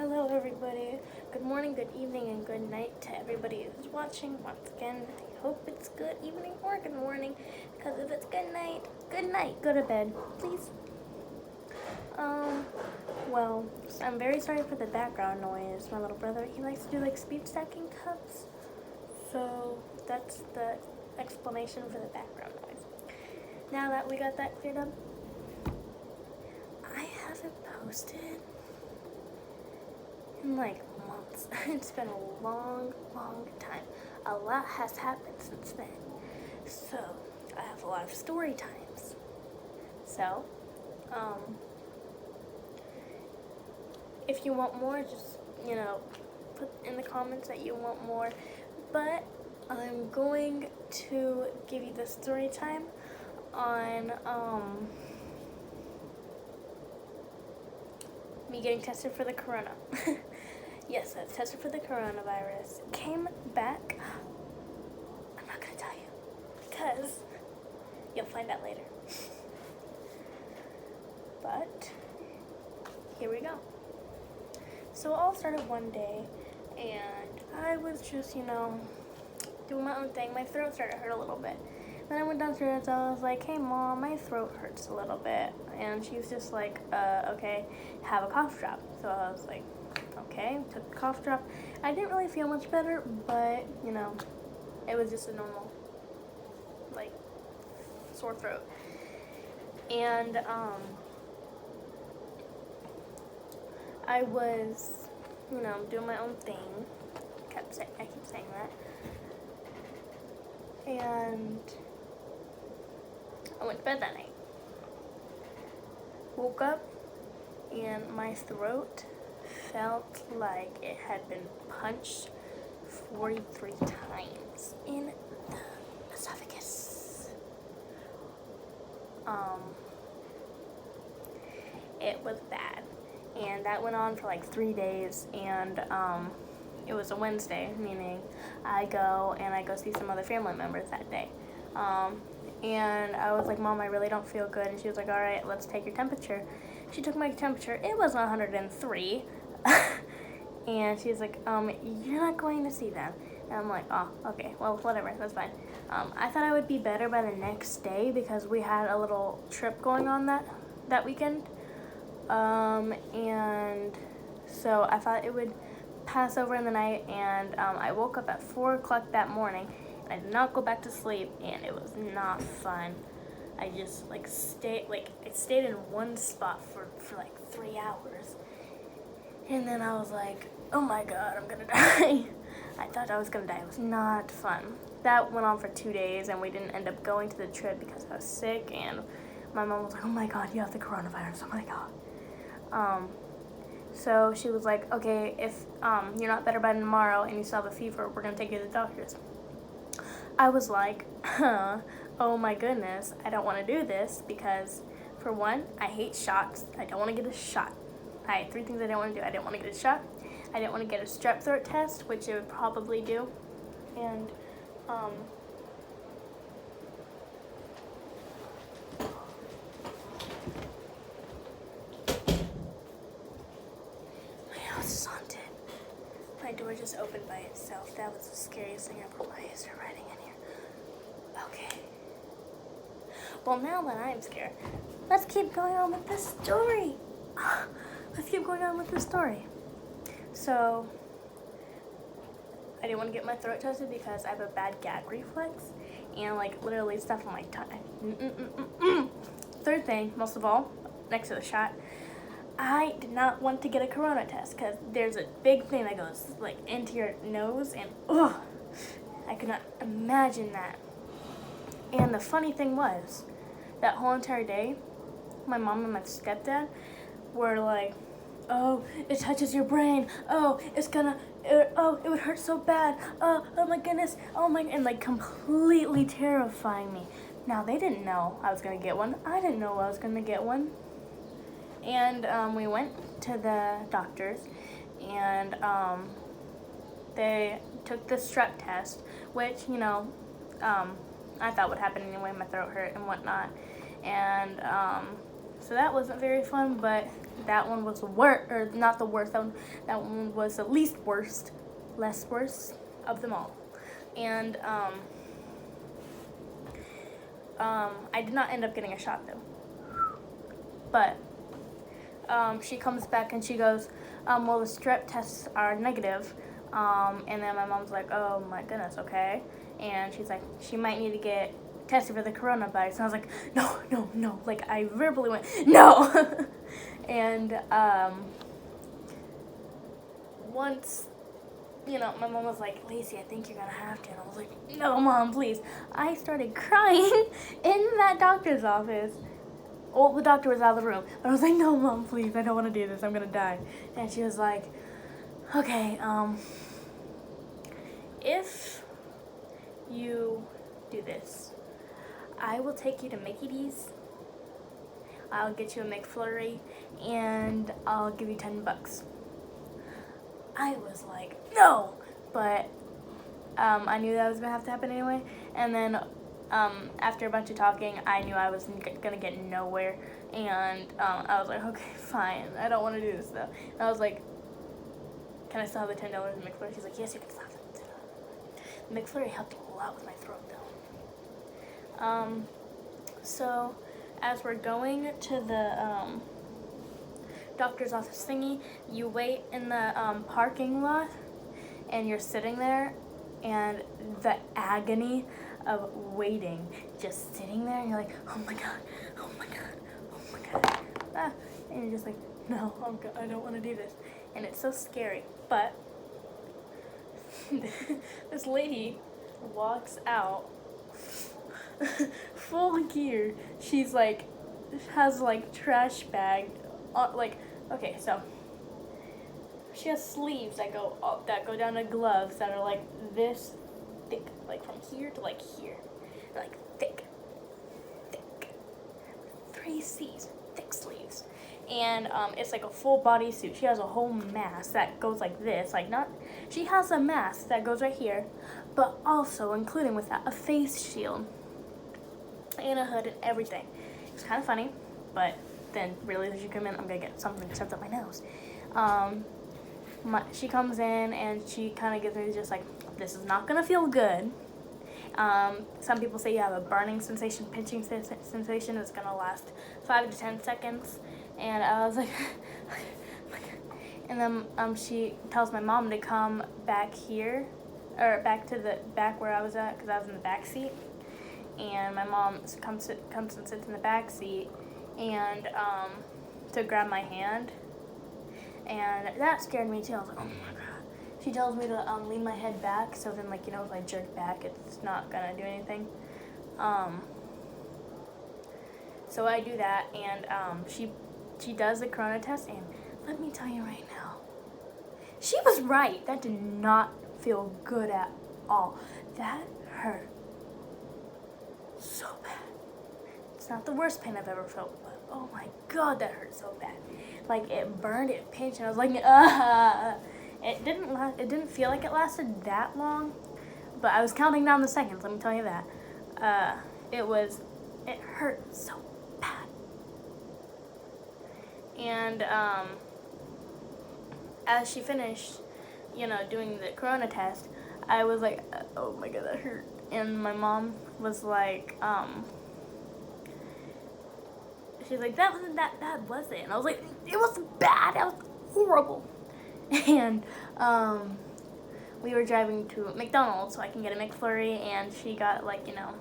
Hello everybody. Good morning, good evening, and good night to everybody who's watching. Once again, I hope it's good evening or good morning, because if it's good night, go to bed, please. Well, I'm very sorry for the background noise. My little brother, he likes to do like speed stacking cups. So that's the explanation for the background noise. Now that we got that cleared up, I haven't posted in like months. It's been a long time. A lot has happened since then. So I have a lot of story times. So, if you want more, just, put in the comments that you want more. But I'm going to give you the story time on, me getting tested for the corona. Yes, I was tested for the coronavirus. Came back. I'm not gonna tell you, because you'll find out later. But here we go. So it all started one day, and I was just, doing my own thing. My throat started to hurt a little bit. Then I went downstairs, I was like, hey Mom, my throat hurts a little bit. And she was just like, okay, have a cough drop. So I was like, okay, took the cough drop. I didn't really feel much better, but, it was just a normal, sore throat. And, I was, doing my own thing. I keep saying that. And I went to bed that night. Woke up and my throat felt like it had been punched 43 times in the esophagus. It was bad. And that went on for like 3 days, and it was a Wednesday, meaning I go see some other family members that day. And I was like, Mom, I really don't feel good. And she was like, all right, let's take your temperature. She took my temperature. It was 103. And she's like, you're not going to see them. And I'm like, oh, okay, well, whatever, that's fine. I thought I would be better by the next day because we had a little trip going on that weekend. And so I thought it would pass over in the night, and I woke up at 4 o'clock that morning, and I did not go back to sleep, and it was not fun. I just stayed in one spot for like 3 hours, and then I was like, oh my god, I'm gonna die. I thought I was gonna die. It was not fun. That went on for 2 days, and we didn't end up going to the trip because I was sick, and my mom was like, oh my god, you have the coronavirus. I'm like, oh. So she was like, okay, if you're not better by tomorrow and you still have a fever, we're gonna take you to the doctor's. I was like, oh my goodness, I don't want to do this because, for one, I hate shots. I don't want to get a shot. I had 3 things I didn't want to do. I didn't want to get a shot. I didn't want to get a strep throat test, which it would probably do. And, is haunted. My door just opened by itself. That was the scariest thing ever. Why is there writing in here? Okay. Well, now that I'm scared, let's keep going on with this story. So, I didn't want to get my throat tested because I have a bad gag reflex and literally stuff on my tongue. Third thing, most of all, next to the shot, I did not want to get a corona test because there's a big thing that goes into your nose, and I could not imagine that. And the funny thing was, that whole entire day, my mom and my stepdad were like, oh, it touches your brain. Oh, it would hurt so bad. Oh my goodness. And completely terrifying me. Now, they didn't know I was going to get one. I didn't know I was going to get one. And we went to the doctors, and they took the strep test, which, I thought would happen anyway. My throat hurt and whatnot. And so that wasn't very fun, but that one was not the worst. That one was the least worst, less worst of them all. And I did not end up getting a shot though. But she comes back and she goes, well, the strep tests are negative. And then my mom's like, oh my goodness, okay. And she's like, she might need to get tested for the coronavirus. And I was like, no. Like, I verbally went, no. And once, you know, my mom was like, Lacey, I think you're gonna have to. And I was like, no, Mom, please. I started crying in that doctor's office. Well, the doctor was out of the room. But I was like, no, Mom, please. I don't want to do this. I'm gonna die. And she was like, okay, if you do this, I will take you to Mickey D's. I'll get you a McFlurry, and I'll give you $10. I was like, no, but I knew that was gonna have to happen anyway. And then after a bunch of talking, I knew I was gonna get nowhere, and I was like, okay, fine, I don't want to do this though. And I was like, can I still have the $10 in McFlurry? She's like, yes, you can still have it. The McFlurry helped a lot with my throat though. So as we're going to the doctor's office thingy, you wait in the parking lot, and you're sitting there, and the agony of waiting, just sitting there, and you're like, oh my god, oh my god, oh my god, and you're just like, no, I don't want to do this, and it's so scary. But this lady walks out full gear. She's like, has like trash bag, like, okay, so she has sleeves that go up, that go down to gloves that are like this thick, like from here to like here. They're like thick. 3 C's, thick sleeves. And it's like a full bodysuit. She has a whole mask that goes like this, like not, she has a mask that goes right here, but also including with that a face shield and a hood and everything. It's kind of funny, but then really as you come in, I'm gonna get something shoved up my nose. She comes in and she kind of gives me just like, this is not gonna feel good. Some people say you have a burning sensation, pinching sensation. It's gonna last 5 to 10 seconds. And I was like, and then she tells my mom to come back here, or back to the back where I was at, because I was in the back seat. And my mom comes and sits in the back seat, and to grab my hand, and that scared me too. I was like, oh my god. She tells me to lean my head back, so then, like, you know, if I jerk back, it's not gonna do anything. So I do that, and she does the corona test, and let me tell you right now, she was right. That did not feel good at all. That hurt so bad. It's not the worst pain I've ever felt, but oh my god, that hurt so bad. Like, it burned, it pinched, and I was like, It didn't feel like it lasted that long, but I was counting down the seconds, let me tell you that. It hurt so bad. And as she finished, you know, doing the corona test, I was like, oh my god, that hurt. And my mom was like, she's like, that wasn't that bad, was it? And I was like, it was bad, that was horrible. And we were driving to McDonald's so I can get a McFlurry, and she got, like, you know,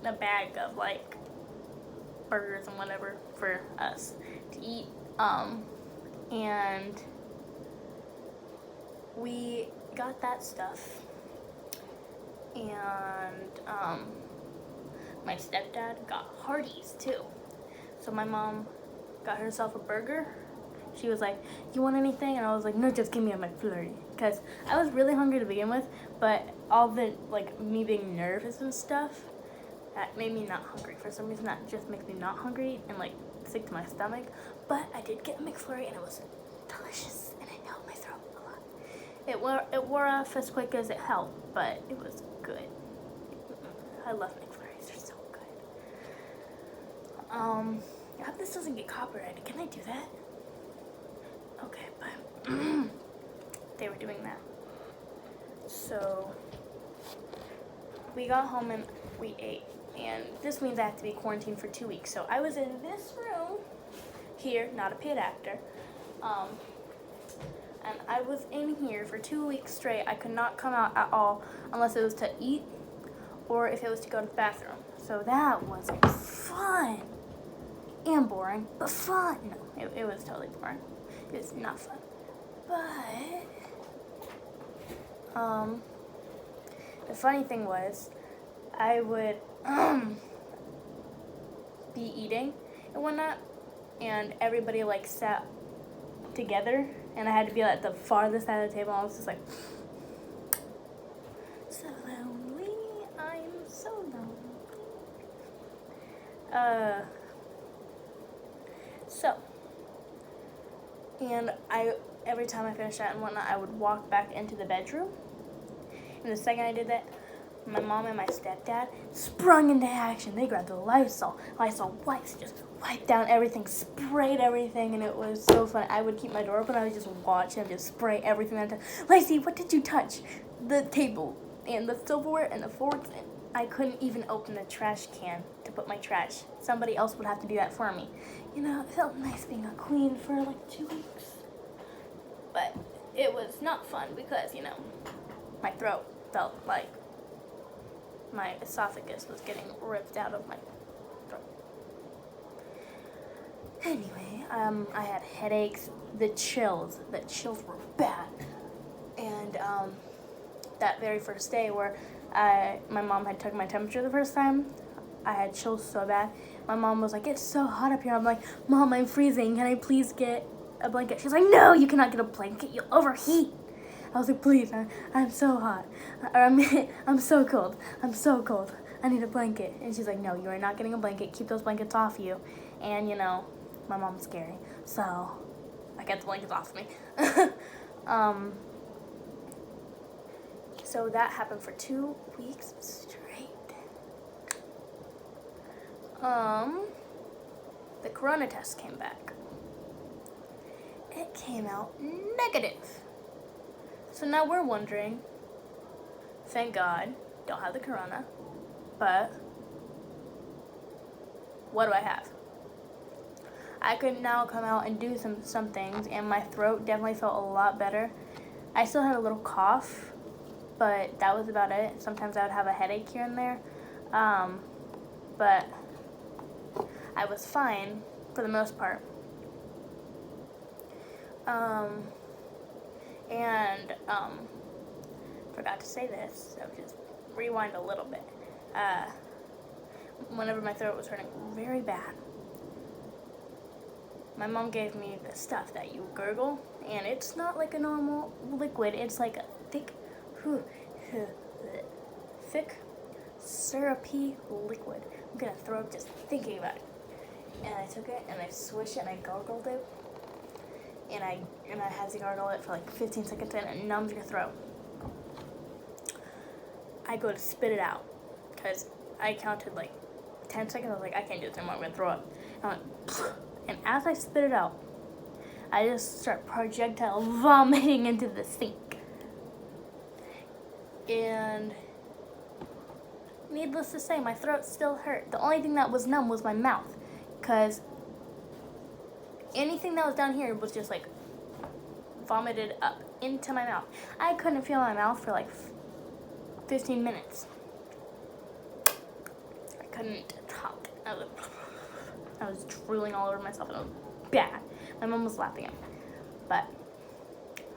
a bag of like burgers and whatever for us to eat. And we got that stuff, and my stepdad got Hardee's too. So my mom got herself a burger. She was like, you want anything? And I was like, no, just give me a McFlurry. Because I was really hungry to begin with, but all the, like, me being nervous and stuff, that made me not hungry. For some reason, that just makes me not hungry and, like, sick to my stomach. But I did get a McFlurry, and it was delicious, and it helped my throat a lot. It wore off as quick as it helped, but it was good. I love McFlurries. They're so good. I hope this doesn't get copyrighted. Can I do that? Okay, but they were doing that. So we got home and we ate. And this means I have to be quarantined for 2 weeks. So I was in this room here, not a paid actor. And I was in here for 2 weeks straight. I could not come out at all unless it was to eat or if it was to go to the bathroom. So that was fun and boring, but fun. No, it was totally boring. It was not fun. But the funny thing was, I would be eating and whatnot, and everybody like sat together, and I had to be at the farthest side of the table. I was just like, so lonely, I'm so lonely. And every time I finished that and whatnot, I would walk back into the bedroom. And the second I did that, my mom and my stepdad sprung into action. They grabbed the Lysol wipes, just wiped down everything, sprayed everything, and it was so fun. I would keep my door open. I would just watch them just spray everything on the table. Lacey, what did you touch? The table and the silverware and the forks. And I couldn't even open the trash can to put my trash. Somebody else would have to do that for me. You know, it felt nice being a queen for like 2 weeks. But it was not fun because, you know, my throat felt like my esophagus was getting ripped out of my throat. Anyway, I had headaches. The chills were bad. And that very first day where my mom had took my temperature the first time, I had chills so bad. My mom was like, "It's so hot up here." I'm like, "Mom, I'm freezing. Can I please get a blanket?" She's like, "No, you cannot get a blanket. You'll overheat." I was like, "Please, I'm so hot. I'm so cold. I'm so cold. I need a blanket." And she's like, "No, you are not getting a blanket. Keep those blankets off you." And, you know, my mom's scary. So I got the blankets off me. So that happened for 2 weeks straight. The corona test came back. It came out negative. So now we're wondering, thank God, don't have the corona, but what do I have? I could now come out and do some things, and my throat definitely felt a lot better. I still had a little cough, but that was about it. Sometimes I would have a headache here and there, but I was fine for the most part. Forgot to say this, so just rewind a little bit. Whenever my throat was hurting very bad, my mom gave me the stuff that you gurgle, and it's not like a normal liquid. It's like a thick, syrupy liquid. I'm gonna throw up just thinking about it. And I took it and I swished it and I gargled it. And I had to gargle it for like 15 seconds and it numbs your throat. I go to spit it out because I counted like 10 seconds. I was like, I can't do this anymore. I'm gonna throw up. And I went, and as I spit it out, I just start projectile vomiting into the sink. And needless to say, my throat still hurt. The only thing that was numb was my mouth, because anything that was down here was just like vomited up into my mouth. I couldn't feel my mouth for like 15 minutes. I couldn't talk. I was drooling all over myself, and it was bad. My mom was laughing at me. But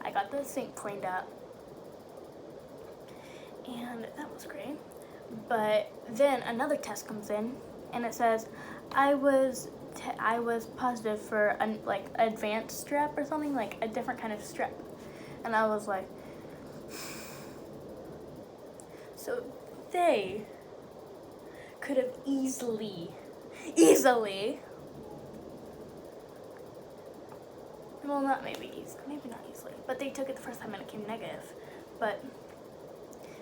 I got the sink cleaned up, and that was great. But then another test comes in, and it says I was positive for like advanced strep or something, like a different kind of strep. And I was like, so they could have easily, well, not maybe not easily, but they took it the first time and it came negative. But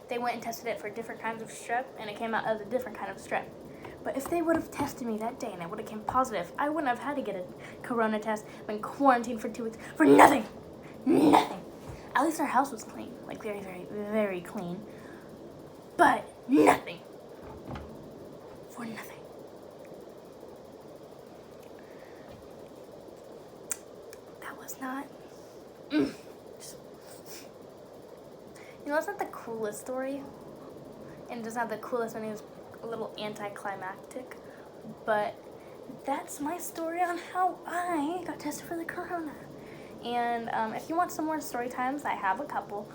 they went and tested it for different kinds of strep, and it came out as a different kind of strep. But if they would have tested me that day and I would have came positive, I wouldn't have had to get a corona test, been quarantined for 2 weeks for nothing. Nothing. At least our house was clean, like very, very, very clean. But nothing. For nothing. That was not. You know, it's not the coolest story. And it's not the coolest one. It was a little anticlimactic. But that's my story on how I got tested for the corona. And if you want some more story times, I have a couple.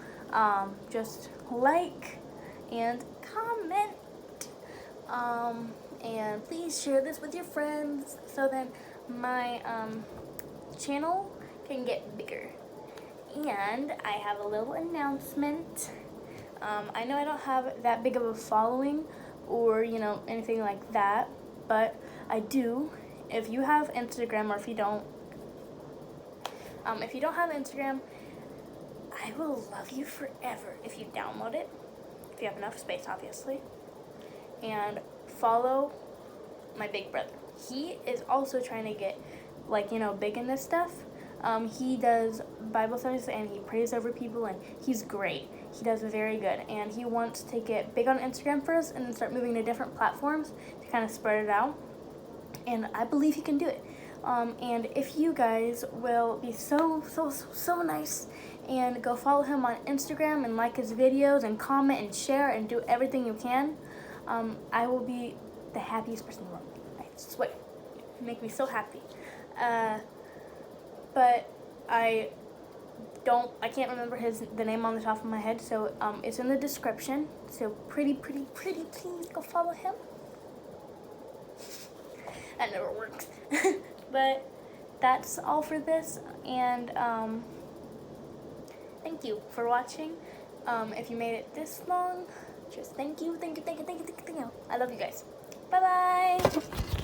Just like and comment. And please share this with your friends so that my channel can get bigger. And I have a little announcement. I know I don't have that big of a following or, you know, anything like that, but I do. If you have Instagram, or if you don't have Instagram, I will love you forever if you download it, if you have enough space, obviously, and follow my big brother. He is also trying to get, like, you know, big in this stuff. He does Bible studies and he prays over people, and he's great. He does very good, and he wants to get big on Instagram first and then start moving to different platforms to kind of spread it out, and I believe he can do it. And if you guys will be so nice and go follow him on Instagram and like his videos and comment and share and do everything you can, I will be the happiest person in the world. I swear. You make me so happy. But I can't remember the name on the top of my head, so it's in the description. So pretty, please go follow him. That never works. But that's all for this, and thank you for watching. If you made it this long, just thank you. I love you guys. Bye-bye.